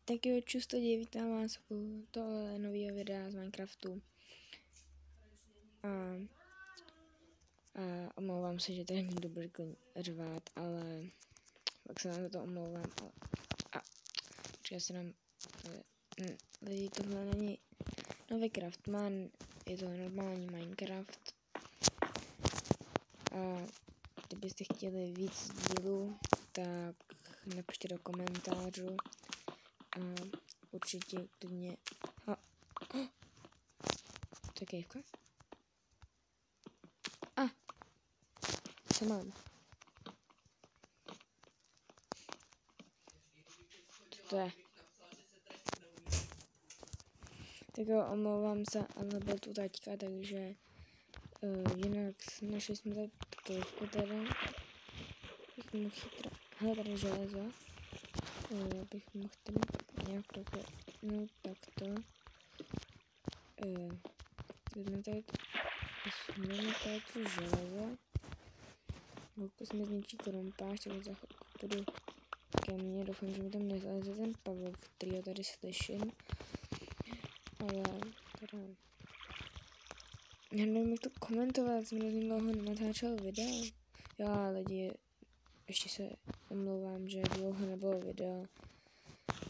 Tak jo, čus lidi, vítám vás u tohle nového videa z Minecraftu. A omlouvám se, že tady nebudu brkl řvát, ale pak se vám za to omlouvám. Počkej, se nám... Lidi, tohle není nový Craftman, je to normální Minecraft. A kdybyste chtěli víc dílů, tak napište do komentářů. A určitě klidně... To je kejvka? Co mám? Co to je? Tak jo, omlouvám se, ale byl tu taťka, takže jinak našli jsme tady kejvku teda. Bych mohl chytra... Hele, tady je železo. Bych mohl tady nějak takhle... No, takto. Vezmeme tady tu železo. Pokud jsme zničí korumpář, tak za chvilku půjdu ke mně. Doufám, že mi tam nezaleze ten pavouk, který ho tady slyším. Ale teda... Já nevím, jak to komentovat, jsem hrozně dlouho natáčel video. Jo, lidi, ještě se omlouvám, že dlouho nebylo video.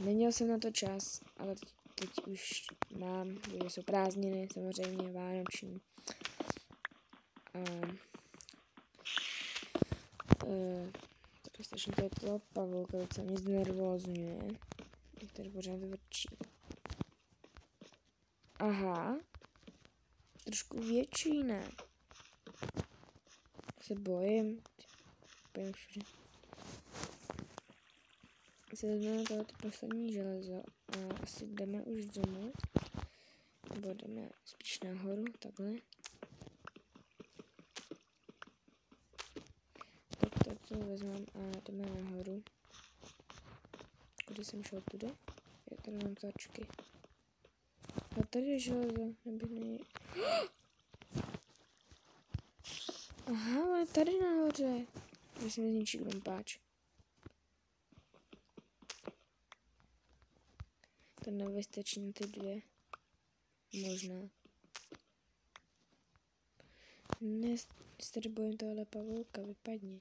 Neměl jsem na to čas, ale teď už mám, že jsou prázdniny, samozřejmě vánoční. To strašně toho pavouka, to mě znervózňuje. Jak tady pořád vrčí. Aha. Trošku větší, ne? Se bojím. Bojím všude. Se vezmeme tohleto poslední železo a asi jdeme už domů. Nebo jdeme spíš nahoru, takhle. Tak to vezmeme a jdeme nahoru. Kudy jsem šel tudy? Já tady mám tačky. A tady je železo, nebych nej... Aha, ale tady nahoře. Tady se mi zničí krumpáč. To nevystačí na ty dvě. Možná. Ne, se tady bojím tohle pavouka, vypadni.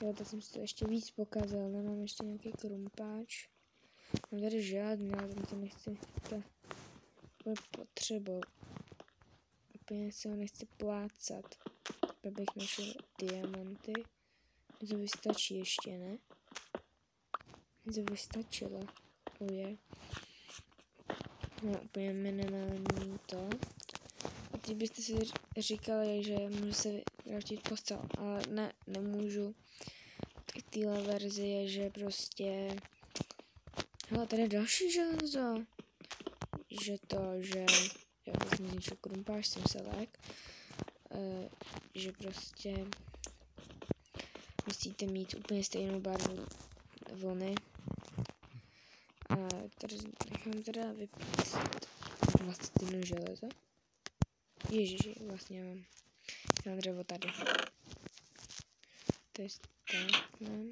Jo, tak jsem si to ještě víc pokazal, nemám ještě nějaký krumpáč. Mám tady žádný, ale to nechci, to je potřebou. Úplně se ho nechci plácat. Tak bych našel diamanty. To vystačí ještě, ne? To vystačilo. Je. No, úplně minimální to. A teď byste si říkali, že můžu se vrátit postel, ale ne, nemůžu. Tak téhle verzi je, že prostě... Hele, tady je další železo. Že já jsem zničil krumpář, jsem se lék. Že prostě musíte mít úplně stejnou barvu vlny. A tady nechám teda vypíst 21 železo. Ježiši, vlastně mám dřevo tady. To je takhle.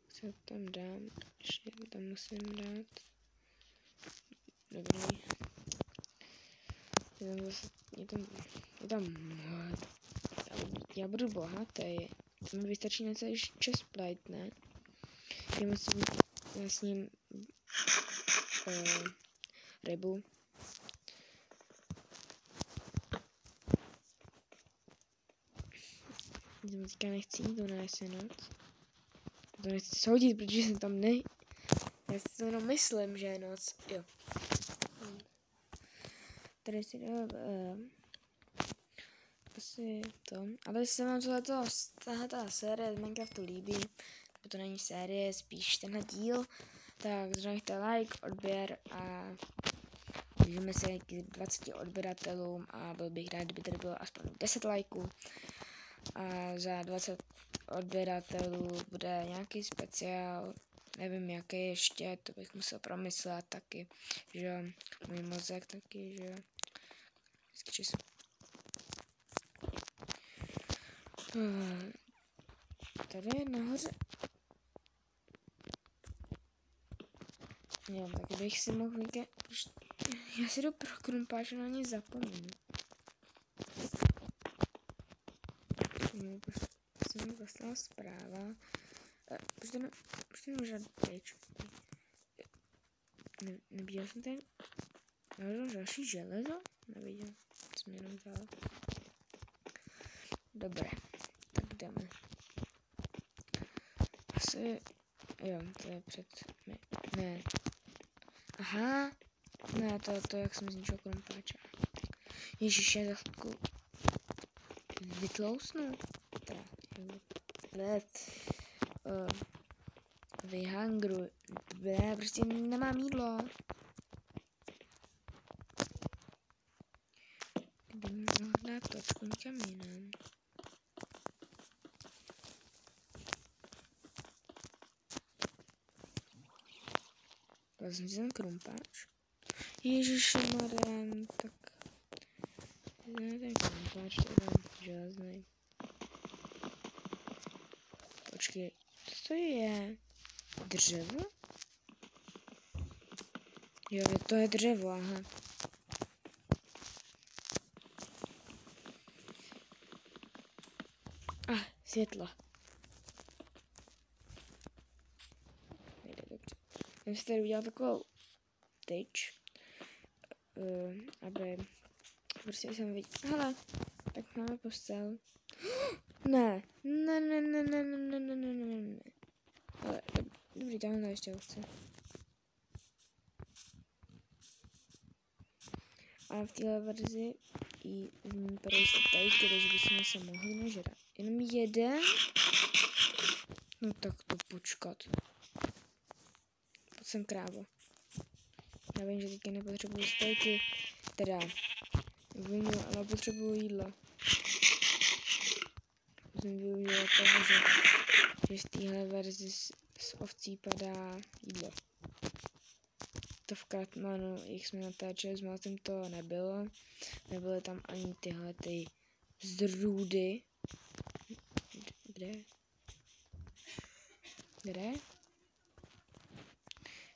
Co tam dám? Ještě tam musím dát. Dobrý. Já budu bohatý. To mi vystačí na celý chestplate, ne? Já musím s ním rybu. Teďka nechci jít do nese noc. To nechci soudit, protože jsem tam Já si to jenom myslím, že je noc. Jo. Tady si asi to. Ale se vám tahle série z Minecraftu líbí, nebo to není série, spíš tenhle díl, tak zřejmě like, odběr a můžeme se k 20 odběratelům a byl bych rád, kdyby tady bylo aspoň 10 lajků. A za 20 odběratelů bude nějaký speciál, nevím jaký ještě, to bych musel promyslet taky, že můj mozek taky, že tady nahoře Jo, tak bych si mohl vykat... Já si jdu pro krumpáče, na něj zapomenu. Jsem mi poslala zpráva. Proč to nemůžu dát pryč? Neviděl jsem tady... Navrhl další železo? Neviděl. Jsem jenom vzala. Dobré. Tak jdeme. Asi... Jo, to je před... Ne. Aha. Ne, to jak jsem zničil krumpáče. Ježiš, já za chvilku vytlousnu. Teda, vyhangru. Prostě nemám jídlo. Kdyby mohl dát točku někam jinam. Vezmu si ten krumpáč. Ježišmarem, tak... Ne, ten krumpáč, to je tam železný. Počkej, co to je? Dřevo? Jo, to je dřevo, aha. Světlo. Nejde dobře. Já si tady udělal takovou tyč, aby prostě jsem viděl. Hele, tak máme postel. Ne. Ale dobrý, tamhle ještě ovce. A v téhle verzi i v ní padají stejky, takže bychom se mohli nažrat. Jenom jeden? No tak to počkat. Pojď sem, krávo. Já vím, že teďka nepotřebuju stejky. Teda, vůňu, ale potřebuju jídlo. Jsem využila toho, že z téhle verzi z ovcí padá jídlo. To v Katmanu, jak jsme natáčeli s Maltem, to nebylo. Nebyly tam ani tyhle ty zrůdy. Kde?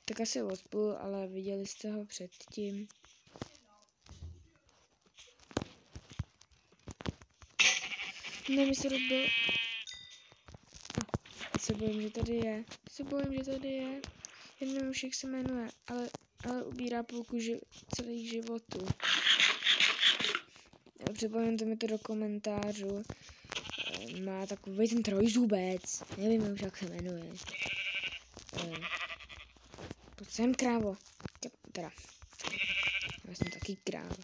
Tak asi odpůl, ale viděli jste ho předtím. Ne, mi se rozbil. Se bojím, že tady je. Já nevím už, jak se jmenuje, ale ubírá půlku celých životů. Připomeňte mi to do komentářů. Má takový ten trojzůbec. Nevím už, jak se jmenuje. Pojď sem, krávo. Teda. Já jsem taky kráva.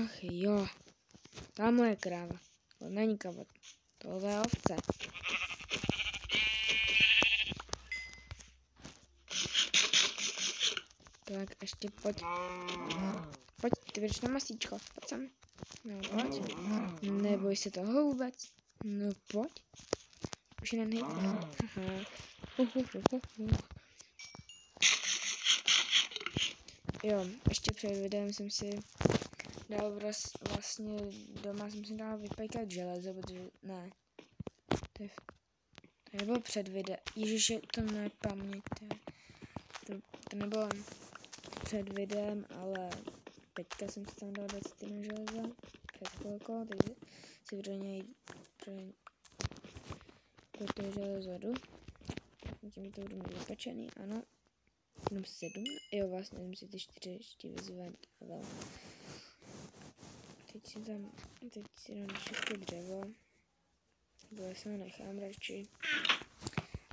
Ach jo. Tamhle je kráva. To není kráva. Tohle je ovce. Tak ještě pojď. Pojď, ty budeš na masíčko. Pojď sem. No pojď. Neboj se toho vůbec. No pojď. Už je nenejde. Aha. Jo, ještě před videem jsem si dal vlastně doma jsem si dal vypejkat železo, protože ne. To nebylo před videem. Ježiši, to ne paměť. To nebylo před videem, ale teďka jsem si tam dal 21 železa. Před chvilkou, takže si pro něj pro to železo jdu. Tím to budu mít vypačený, ano. Jenom 7. Jo, vlastně jsem si ty 4 ještě vyzvedl. Teď si dám všechno dřevo. Nebo já se ho nechám radši.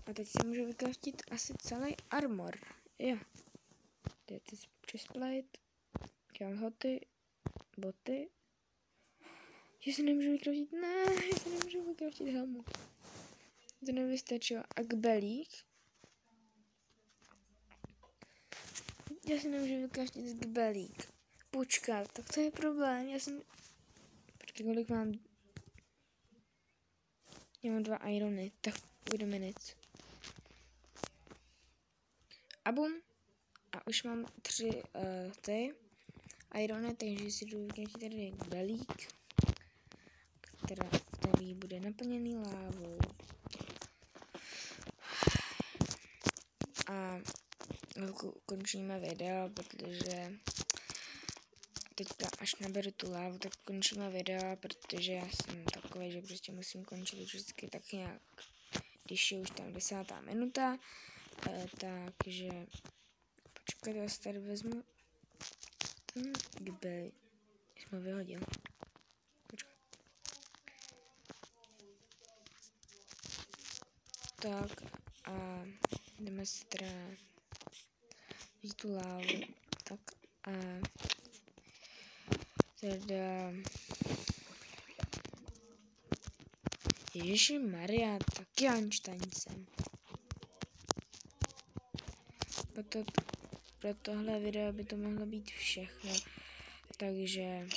A teď si můžu vykraftit asi celý armor. Jo. Tady ty chestplate, kalhoty, boty. Že si nemůžu vykraftit, ne, já si nemůžu vykraftit helmu. To nevystačilo. A kbelík. Já si nemůžu vykraftit kbelík. Počkat, tak to je problém. Počkej, kolik mám? Já mám 2 irony, tak budeme nic. A bum. A už mám 3 ty irony, takže si jdu vykraftit tady kbelík, který bude naplněný lávou. a končíme video, protože teďka až naberu tu lávu, tak končíme video, protože já jsem takový, že prostě musím končit vždycky tak nějak, když je už tam 10. minuta, takže počkejte, já si tady vezmu ten kdyby jsme vyhodil. Počkej. Tak a jdeme si teda vzít tu lávu, tak a teda Ježišmarja, taky Einstein jsem. Pro tohle video by to mohlo být všechno. Takže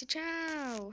čau.